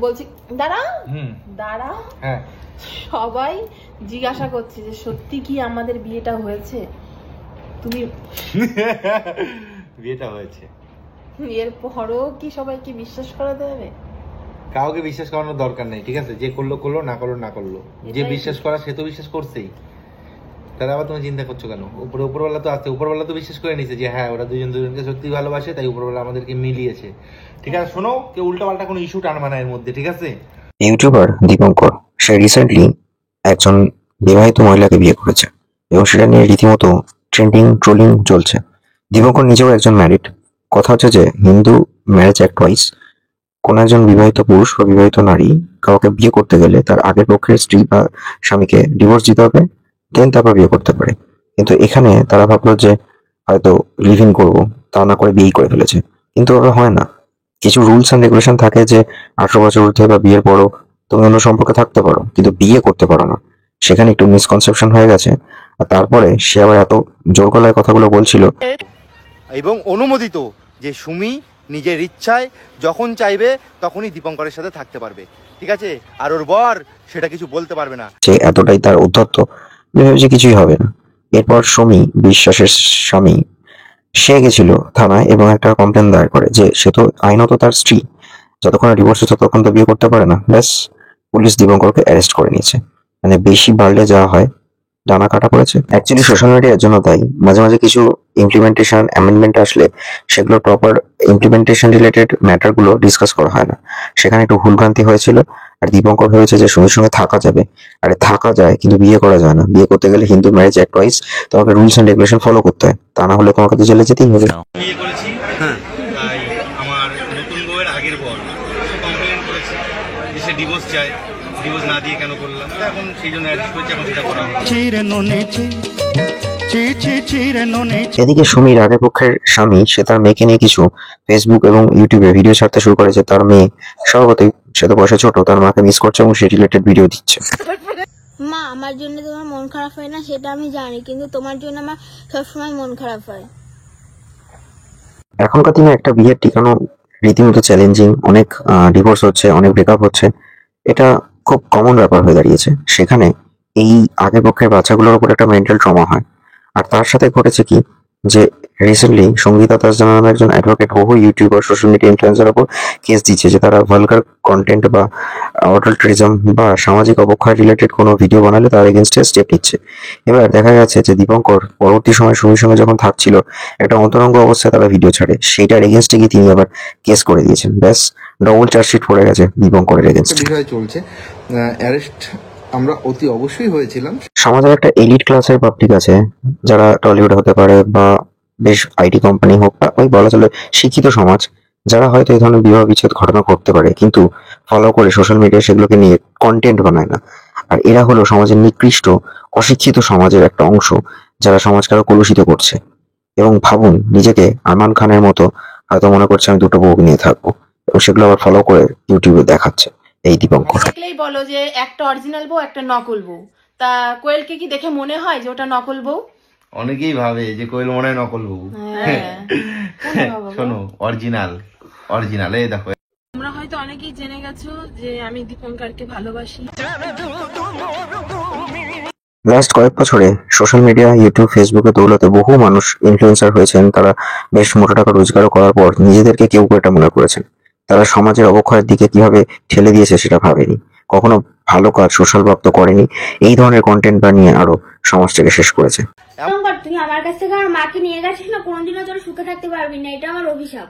বলছি দাঁড়া দাঁড়া। হ্যাঁ, সবাই জিজ্ঞাসা করছে যে সত্যি কি আমাদের বিয়েটা হয়েছে? তুমি বিয়েটা হয়েছে, এরপরও কি সবাইকে বিশ্বাস করাতে হবে? কাউকে বিশ্বাস করানোর দরকার নেই, ঠিক আছে? যে করলো করলো, না করলো না করলো। যে বিশ্বাস করা সে তো বিশ্বাস করছেই, তাহলে আবার তুমি চিন্তা করছো কেন? উপরওয়ালা তো আছে, উপরওয়ালা তো বিশ্বাস করে নিছে যে হ্যাঁ ওরা দুজন দুজনকে সত্যি ভালোবাসে, তাই উপরওয়ালা আমাদেরকে মিলিয়েছে, ঠিক আছে? শোনো, কেউ উল্টা পাল্টা কোনো ইস্যু টানবে না এর মধ্যে, ঠিক আছে? ইউটিউবার দীপঙ্কর সে রিসেন্টলি একজন বিবাহিত মহিলাকে বিয়ে করেছে এবং সেটা নিয়ে রীতিমতো ট্রেন্ডিং ট্রোলিং চলছে। দীপঙ্কর নিজেও একজন ম্যারিড। কথা হচ্ছে যে হিন্দু ম্যারেজ অ্যাক্ট ওয়াইজ কোনো একজন বিবাহিত পুরুষ বা বিবাহিত নারী কাউকে বিয়ে করতে গেলে তার আগের পক্ষের স্ত্রী বা স্বামীকে ডিভোর্স দিতে হবে, দেন তারপর বিয়ে করতে পারে। কিন্তু এখানে তারা ভাবলো যে হয়তো লিভ ইন করবো, তা না করে বিয়েই করে ফেলেছে। কিন্তু ওটা হয় না। কিছু রুলস এন্ড রেগুলেশন থাকে যে 18 বছর ঊর্ধ্বে বা বিয়ের পরও তুমি অন্য সম্পর্কে থাকতে পারো, কিন্তু বিয়ে করতে পারো না। সেখানে একটু মিসকনসেপশন হয়ে গেছে। আর তারপরে সে আবার এত জোর গলায় কথাগুলো বলছিল এবং অনুমোদিত যে সুমি নিজের ইচ্ছায় যখন চাইবে তখনই দীপঙ্করের সাথে থাকতে পারবে, ঠিক আছে? আর ওর বর সেটা কিছু বলতে পারবে না। সে এতটাই তার উদ্ধত্ত যে কিছুই হবে না। এরপর সুমি বিশ্বাসের স্বামী সে গেছিল থানায় এবং একটা কমপ্লেন দায়ের করে যে সে তো আইনত তার স্ত্রী, যতক্ষণ ডিভোর্স হচ্ছে ততক্ষণ তো বিয়ে করতে পারে না। ব্যাস, পুলিশ দীপঙ্করকে অ্যারেস্ট করে নিয়েছে। মানে বেশি বাড়লে যাওয়া হয়, ডানা কাটা পড়েছে। অ্যাকচুয়ালি সোশ্যাল মিডিয়ার জন্য তাই মাঝে মাঝে কিছু ইমপ্লিমেন্টেশন অ্যামেন্ডমেন্ট আসলে সেগুলো প্রপার ইমপ্লিমেন্টেশন রিলেটেড ম্যাটারগুলো ডিসকাস করা হয় না। সেখানে একটু ভুলভ্রান্তি হয়েছিল। আর দীপঙ্কর ভেবেছে যে সুমির সঙ্গে থাকা যাবে। আরে থাকা যায়, কিন্তু বিয়ে করা যায় না। বিয়ে করতে গেলে হিন্দু ম্যারেজ অ্যাক্ট ওয়াইজ তোমাকে রুলস এন্ড রেগুলেশন ফলো করতে হয়, তা না হলে তোমাকে তো জেলে যেতেই হবে। বিয়ে করেছি, তাই আমার নতুন বউয়ের আগের বর কমপ্লেন করেছে যে সে ডিভোর্স চায়, ডিভোর্স না দিয়ে কেন করলাম, এখন সেই জন্য অ্যারেস্ট করেছে, এখন সেটা করা হবে। এদিকে সুমির আগের পক্ষের স্বামী সে তার মেয়েকে নিয়ে কিছু ফেসবুক এবং ইউটিউবে ভিডিও ছাড়তে শুরু করেছে। তার মেয়ে স্বভাবতই, সে তো বয়সে ছোট, তার মাকে মিস করছে এবং সেই রিলেটেড ভিডিও দিচ্ছে। মা, আমার জন্য তোমার মন খারাপ হয় না সেটা আমি জানি, কিন্তু তোমার জন্য আমার সবসময় মন খারাপ হয়। এখনকার দিনে একটা বিয়ের টিকানো রীতিমতো চ্যালেঞ্জিং। অনেক ডিভোর্স হচ্ছে, অনেক ব্রেকআপ হচ্ছে, এটা খুব কমন ব্যাপার হয়ে দাঁড়িয়েছে। সেখানে এই আগের পক্ষের বাচ্চাগুলোর উপর একটা মেন্টাল ট্রমা হয়। আর তার সাথে ঘটেছে কি, যে রিসেন্টলি সঙ্গীতা দাস জানা নামে একজন অ্যাডভোকেট বহু ইউটিউবার সোশ্যাল মিডিয়া ইনফ্লুয়েন্সার উপর কেস দিচ্ছে যে তারা ভালগার কন্টেন্ট বা অডাল্টারিজম বা সামাজিক অবক্ষয় রিলেটেড কোনো ভিডিও বানালে তার এগেনস্টে স্টেপ নিচ্ছে। এবার দেখা যাচ্ছে যে দীপঙ্কর পরবর্তী সময় সুমির সঙ্গে যখন থাকছিল একটা অন্তরঙ্গ অবস্থায় তারা ভিডিও ছাড়ে, সেইটার এগেনস্টে গিয়ে তিনি আবার কেস করে দিয়েছেন। ব্যাস, ডবল চার্জশিট পড়ে গেছে দীপঙ্করের এগেনস্টে। বিষয় চলছে, অ্যারেস্ট আমরা অতি অবশ্যই হয়েছিলাম। সমাজের একটা এলিট ক্লাসের পাবলিক আছে যারা টলিউড হতে পারে বা বেশ আইটি কোম্পানি হোক, বা ওই বলা চলে শিক্ষিত সমাজ, যারা হয়তো এই ধরনের বিবাহ বিচ্ছেদ ঘটনা করতে পারে কিন্তু ফলো করে সোশ্যাল মিডিয়ায় সেগুলোকে নিয়ে কন্টেন্ট বানায় না। আর এরা হলো সমাজের নিকৃষ্ট অশিক্ষিত সমাজের একটা অংশ, যারা সমাজকে আরো কলুষিত করছে। এবং ভাবুন, নিজেকে আরমান খানের মতো হয়তো মনে করছে আমি দুটো বউ নিয়ে থাকবো, এবং সেগুলো আবার ফলো করে ইউটিউবে দেখাচ্ছে এই দীপঙ্কর। দেখলেই বলো যে একটা অরিজিনাল বউ একটা নকল বউ, তা কোয়েলকে কি দেখে মনে হয় যে ওটা নকল বউ? অনেকেই ভাবে যে কোয়েল মনে হয় নকল বউ। শোনো, অরিজিনাল অরিজিনাল। এই দেখো, তোমরা হয়তো অনেকেই জেনে গেছো যে আমি দীপঙ্করকে ভালোবাসি। লাস্ট কয়েক বছরে সোশ্যাল মিডিয়া, ইউটিউব, ফেসবুকে দৌলতে বহু মানুষ ইনফ্লুয়েন্সার হয়েছেন। তারা বেশ মোটা টাকা রোজগার করার পর নিজেদেরকে কেউ এটা মনে করেছেন। তারা সমাজের অবক্ষয়ের দিকে কিভাবে ঠেলে দিয়েছে সেটা ভাবেনি, কখনো ভালো কাজ সোশ্যাল ভাব তো করেনি। এই ধরনের কন্টেন্ট বানিয়ে আরো সমাজটাকে শেষ করেছে। তুই আমার কাছ থেকে আমার মাকে নিয়ে গেছিস না, কোনোদিনও তোর সুখে থাকতে পারবি না, এটা আমার অভিশাপ।